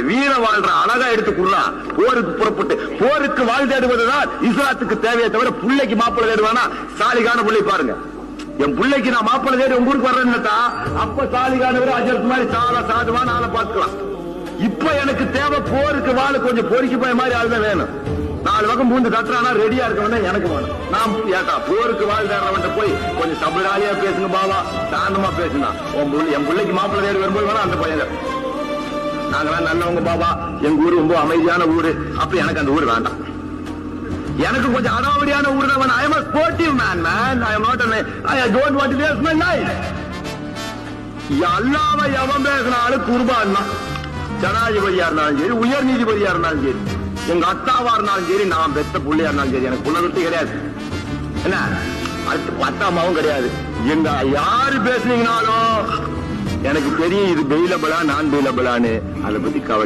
வீர வாழ்ற அழகா எடுத்து குடுறா. போருக்கு புறப்பட்டு போருக்கு வாழ் தேடுவதுதான் இஸ்லாத்துக்கு தேவையை தவிர பிள்ளைக்கு மாப்பிள்ளை தேடுவானா? சாலிகான பிள்ளை பாருங்க. என் பிள்ளைக்கு நான் மாப்பிள்ளை தேடி உங்க ஊருக்கு வர்றேன்னுட்டா அப்ப சாலிகானவர் அஜர்த் மாதிரி சாலா சாதுவான ஆளை பார்க்கலாம். இப்ப எனக்கு தேவை போருக்கு வாழ் கொஞ்சம் பொறிக்கு போய் மாதிரி ஆளுதான் வேணும். 4 பக்கம் பூந்து கட்டுறானா ரெடியா இருக்கவன் எனக்கு வேணும். நான் ஏட்டா போருக்கு வாழ் தேடுறவன் போய் கொஞ்சம் சபராலியா பேசுங்க பாவா, சாந்தமா பேசுனா என் பிள்ளைக்கு மாப்பிள்ளை தேடி வரும்போது வேணா அந்த பையன் நாங்களாம் நல்லவங்க பாபா, எங்க ஊரு ரொம்ப அமைதியான ஊரு, அப்ப எனக்கு அந்த ஊர் வேண்டாம். எனக்கு கொஞ்சம் அடாவடியான ஊர் தான். I am a sportive man. I am not I don't want to waste my life. அல்லாஹ்வை எவன் பேசினாலும் குர்பான் தான். ஜனாதிபதியா இருந்தாலும் சரி, உயர் நீதிபதியா இருந்தாலும் சரி, எங்க அத்தாவா இருந்தாலும் சரி, நான் பெத்த புள்ளையா இருந்தாலும் சரி, எனக்கு புள்ள விட்டு கிடையாது. என்ன அத்தா அம்மாவும் கிடையாது. எங்க யாரு பேசுனீங்கனாலும் எனக்கு தெரியும் இது பெயிலபிளா நான் பெயிலபிளான்னு. அதை பத்தி கவலை